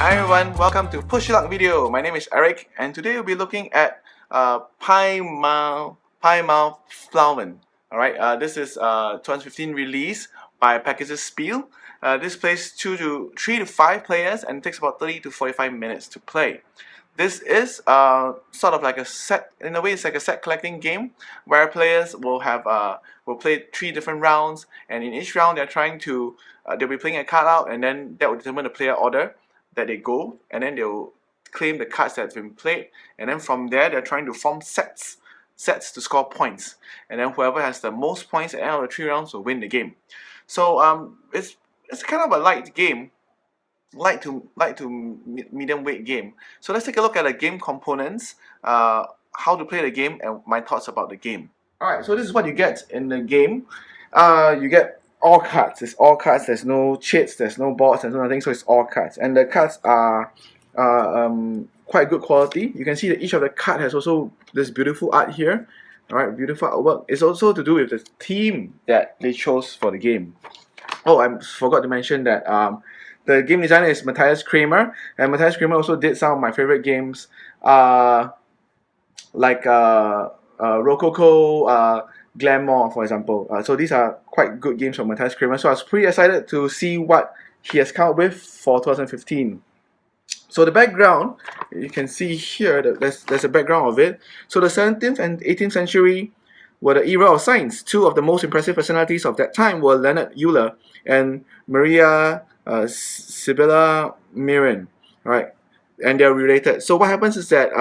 Hi everyone, welcome to Push Your Luck video. My name is Eric, and today we'll be looking at Pflaumen. Alright, this is 2015 release by Pegasus Spiele. This plays 3 to 5 players and it takes about 30 to 45 minutes to play. This is sort of like a set, in a way it's like a set collecting game where players will play 3 different rounds, and in each round they're trying to they'll be playing a card out, and then that will determine the player order that they go, and then they'll claim the cards that have been played, and then from there they're trying to form sets to score points, and then whoever has the most points at the end of the 3 rounds will win the game. So it's kind of a light game, light to medium weight game. So let's take a look at the game components, how to play the game, and my thoughts about the game. Alright, so this is what you get in the game. You get all cards. It's all cards. There's no chits, there's no boards, there's no nothing, so it's all cards. And the cards are quite good quality. You can see that each of the card has also this beautiful art here. Alright, beautiful artwork. It's also to do with the theme that they chose for the game. Oh, I forgot to mention that the game designer is Matthias Cramer, and Matthias Cramer also did some of my favorite games, like Rococo, Glamour, for example. So these are quite good games from Matthias Cramer. So I was pretty excited to see what he has come up with for 2015. So the background, you can see here that there's a background of it. So the 17th and 18th century were the era of science. 2 of the most impressive personalities of that time were Leonard Euler and Maria Sibylla Merian, right? And they're related. So what happens is that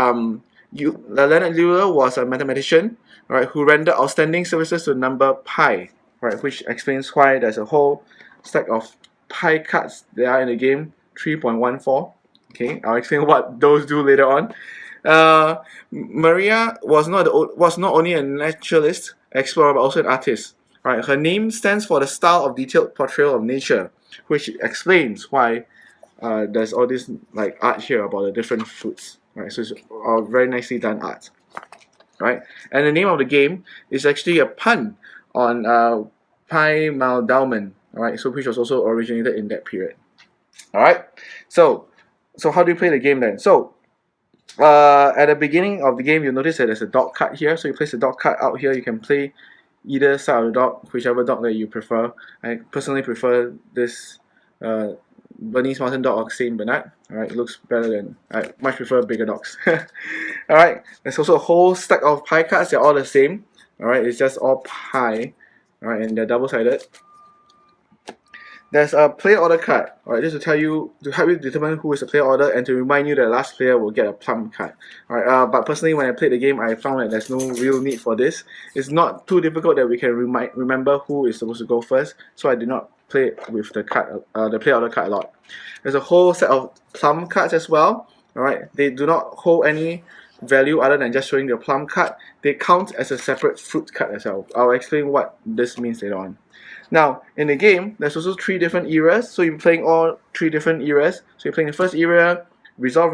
Leonard Euler was a mathematician, right, who rendered outstanding services to the number pi, right, which explains why there's a whole stack of pi cards there are in the game, 3.14. Okay, I'll explain what those do later on. Maria was not only a naturalist, explorer, but also an artist. Right, her name stands for the style of detailed portrayal of nature, which explains why there's all this like art here about the different fruits. Right, so it's all very nicely done art. Right, and the name of the game is actually a pun on Pflaumen. Alright, so which was also originated in that period. Alright, so how do you play the game then? So at the beginning of the game, you'll notice that there's a dog card here. So you place the dog card out here. You can play either side of the dog, whichever dog that you prefer. I personally prefer this Bernese Mountain Dog or Saint Bernard. Alright, it looks better than, I much prefer bigger dogs. Alright, there's also a whole stack of pie cards. They're all the same. Alright, it's just all pie. Alright, and they're double-sided. There's a player order card. Alright, this will help you determine who is the player order and to remind you that the last player will get a plum card. Alright, but personally when I played the game, I found that there's no real need for this. It's not too difficult that we can remember who is supposed to go first, so I did not play with the card, the player order card a lot. There's a whole set of plum cards as well. Alright, they do not hold any value other than just showing the plum card. They count as a separate fruit card as well. I'll explain what this means later on. Now, in the game, there's also 3 different eras, so you're playing all 3 different eras. So you're playing the first era, resolve,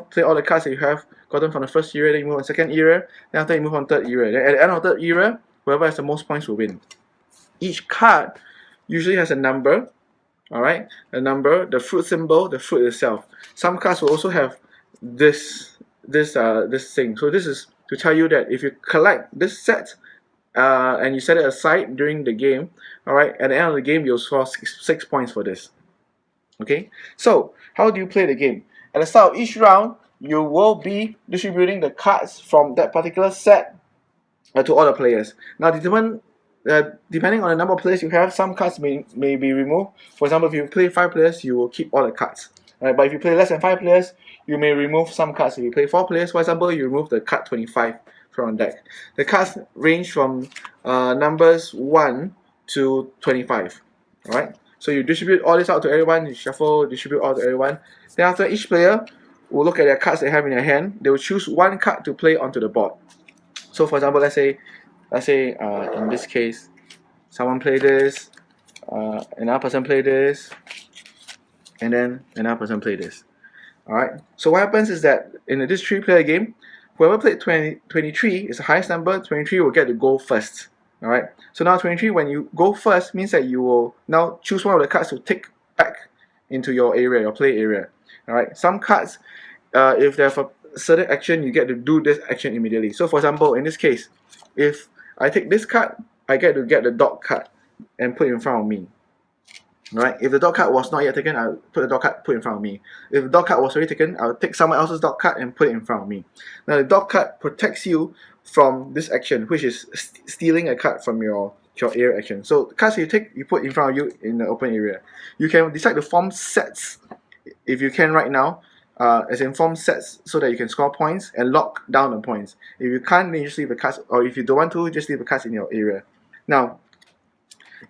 play all the cards that you have gotten from the first era, then you move on to the second era, then after you move on to the third era. Then at the end of the third era, whoever has the most points will win. Each card usually has a number, alright? A number, the fruit symbol, the fruit itself. Some cards will also have this thing. So this is to tell you that if you collect this set, and you set it aside during the game, alright, at the end of the game you'll score 6 points for this. Okay, so how do you play the game? At the start of each round, you will be distributing the cards from that particular set to all the players. Now depending on the number of players you have, some cards may be removed. For example, if you play 5 players, you will keep all the cards. Right, but if you play less than 5 players, you may remove some cards. If you play 4 players, for example, you remove the card 25 from the deck. The cards range from numbers 1 to 25. Alright, so you distribute all this out to everyone, you shuffle, distribute all to everyone. Then after, each player will look at their cards they have in their hand. They will choose one card to play onto the board. So for example, let's say in this case, someone play this, another person play this, and then another person play this. Alright, so what happens is that in this 3-player game, whoever played 23 is the highest number. 23 will get to go first. Alright, so now 23, when you go first, means that you will now choose one of the cards to take back into your area, your play area. Alright, some cards, if they have a certain action, you get to do this action immediately. So for example, in this case, if I take this card, I get to get the dog card and put it in front of me. Right? If the dog card was not yet taken, I'll put the dog card put in front of me. If the dog card was already taken, I'll take someone else's dog card and put it in front of me. Now the dog card protects you from this action, which is stealing a card from your area action. So the cards you take, you put in front of you in the open area. You can decide to form sets, if you can right now, as in form sets so that you can score points and lock down the points. If you can't, then you just leave the cards, or if you don't want to, just leave the cards in your area. Now,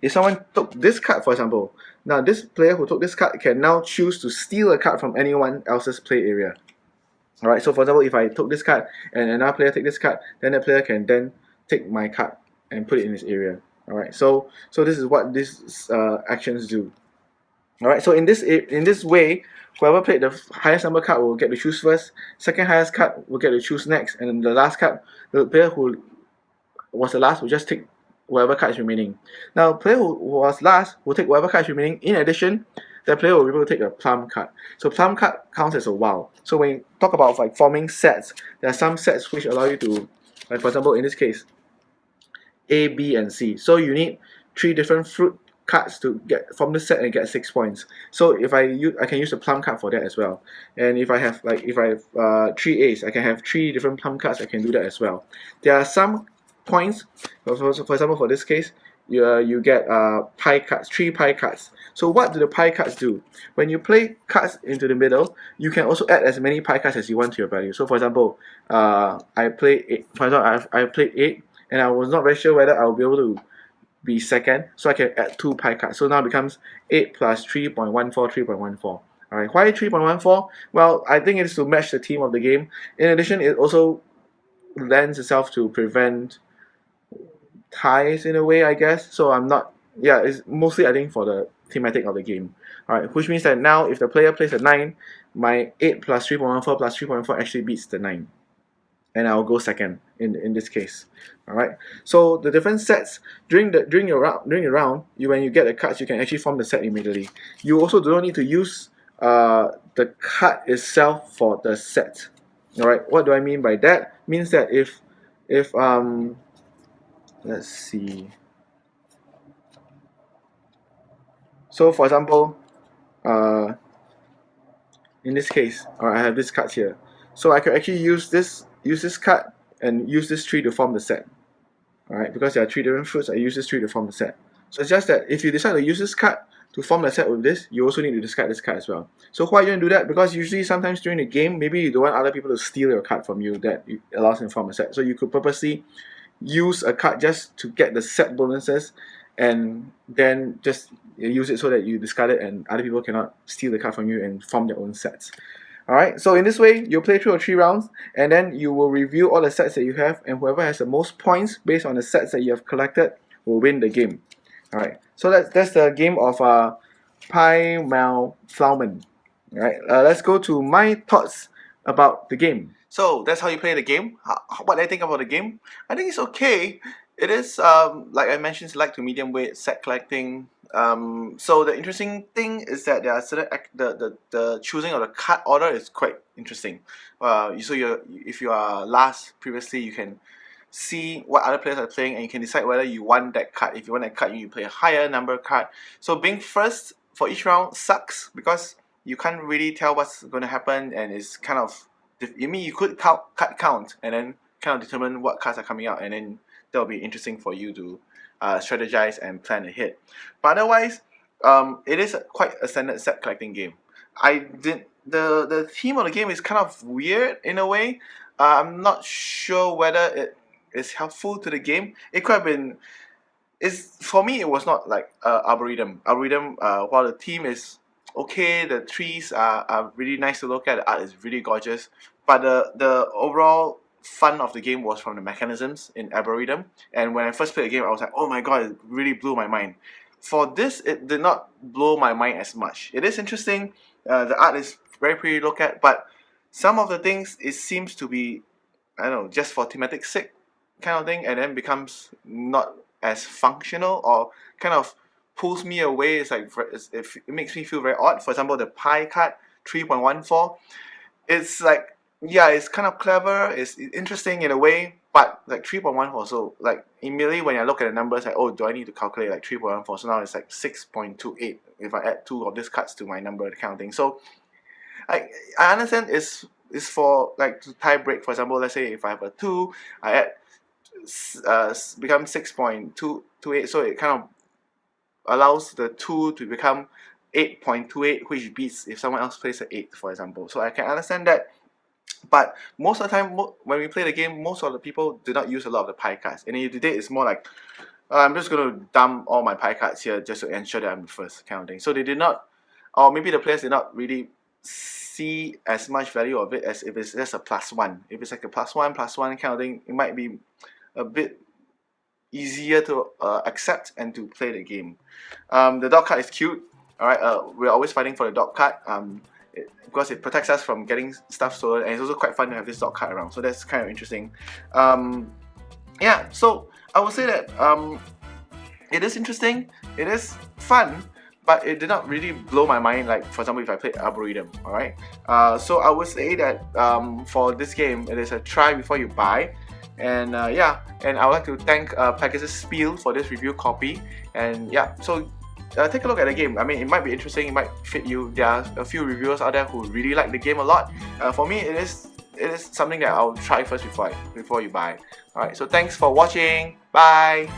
if someone took this card, for example, now this player who took this card can now choose to steal a card from anyone else's play area. Alright, so for example, if I took this card and another player take this card, then the player can then take my card and put it in his area. Alright, so this is what these actions do. Alright, so in this way, whoever played the highest number card will get to choose first, second highest card will get to choose next, and the last card, the player who was the last will just take whatever card is remaining. Now, player who was last will take whatever card is remaining. In addition, the player will be able to take a plum card. So plum card counts as a wow. So when you talk about like forming sets, there are some sets which allow you to, like for example, in this case, A, B, and C. So you need 3 different fruit cards to get from the set and get 6 points. So if I can use the plum card for that as well. And if I have 3 A's, I can have 3 different plum cards. I can do that as well. There are some points. For example, for this case, you get pie cards, 3 pie cards. So what do the pie cards do? When you play cards into the middle, you can also add as many pie cards as you want to your value. So for example, I play 8. For example, I played 8, and I was not very sure whether I will be able to be second, so I can add 2 pie cards. So now it becomes 8 plus 3.14, 3.14. Alright, why 3.14? Well, I think it is to match the theme of the game. In addition, it also lends itself to prevent ties in a way, I guess. So I'm not, yeah, it's mostly I think for the thematic of the game. Alright, which means that now if the player plays a 9, my 8 plus 3.14 plus 3.4 actually beats the 9. And I'll go second in this case. Alright. So the different sets during your round, when you get the cards, you can actually form the set immediately. You also do not need to use the card itself for the set. Alright, what do I mean by that? Means that if let's see. So for example, in this case, I have this card here. So I can actually use this card and use this tree to form the set. Alright, because there are 3 different fruits, I use this tree to form the set. So it's just that if you decide to use this card to form the set with this, you also need to discard this card as well. So why you want to do that? Because usually sometimes during the game, maybe you don't want other people to steal your card from you that allows them to form a set. So you could purposely use a card just to get the set bonuses and then just use it so that you discard it and other people cannot steal the card from you and form their own sets. Alright, so in this way, you'll play through 3 rounds, and then you will review all the sets that you have, and whoever has the most points based on the sets that you have collected will win the game. Alright, so that's the game of Pflaumen. Alright, let's go to my thoughts about the game. So that's how you play the game. What I think about the game? I think it's okay. It is, like I mentioned, select to medium weight, set collecting. So the interesting thing is that there are certain the choosing of the card order is quite interesting. If you are last previously, you can see what other players are playing and you can decide whether you want that card. If you want that card, you play a higher number card. So being first for each round sucks because you can't really tell what's going to happen, and it's kind of, you could count and then kind of determine what cards are coming out, and then that will be interesting for you to strategize and plan ahead. But otherwise, it is quite a standard set collecting game. The theme of the game is kind of weird in a way. I'm not sure whether it is helpful to the game. It could have been. For me, it was not like Arboretum. While the theme is okay, the trees are really nice to look at. The art is really gorgeous, but the overall fun of the game was from the mechanisms in Arboretum. And when I first played the game, I was like, oh my god, it really blew my mind. For this, it did not blow my mind as much. It is interesting. The art is very pretty to look at, but some of the things, it seems to be, I don't know, just for thematic sake kind of thing, and then becomes not as functional or kind of pulls me away. It makes me feel very odd. For example, the pie card 3.14. It's like, yeah, it's kind of clever, it's interesting in a way, but like 3.14, so like immediately when I look at the numbers, like, oh, do I need to calculate like 3.14? So now it's like 6.28 if I add 2 of these cards to my number, kind of thing. So I understand it's for like to tie break. For example, let's say if I have a 2, I add become 6.228, so it kind of allows the 2 to become 8.28, which beats if someone else plays an 8, for example. So I can understand that. But most of the time, when we play the game, most of the people do not use a lot of the pie cards. And if they did, it's more like, I'm just going to dump all my pie cards here just to ensure that I'm the first, kind of thing. So they did not, or maybe the players did not really see as much value of it as if it's just a +1. If it's like a +1, +1 kind of thing, it might be a bit easier to accept and to play the game. The dog card is cute. Alright, we're always fighting for the dog card. Because it protects us from getting stuff stolen, and it's also quite fun to have this dog card around, so that's kind of interesting. Yeah, so I would say that it is interesting, it is fun, but it did not really blow my mind, like for example if I played Arboretum. Alright, so I would say that for this game, it is a try before you buy. And yeah, and I would like to thank Pegasus Spiele for this review copy. And yeah, so take a look at the game. I mean, it might be interesting, it might fit you. There are a few reviewers out there who really like the game a lot. For me, it is something that I'll try first before you buy. Alright, so thanks for watching. Bye!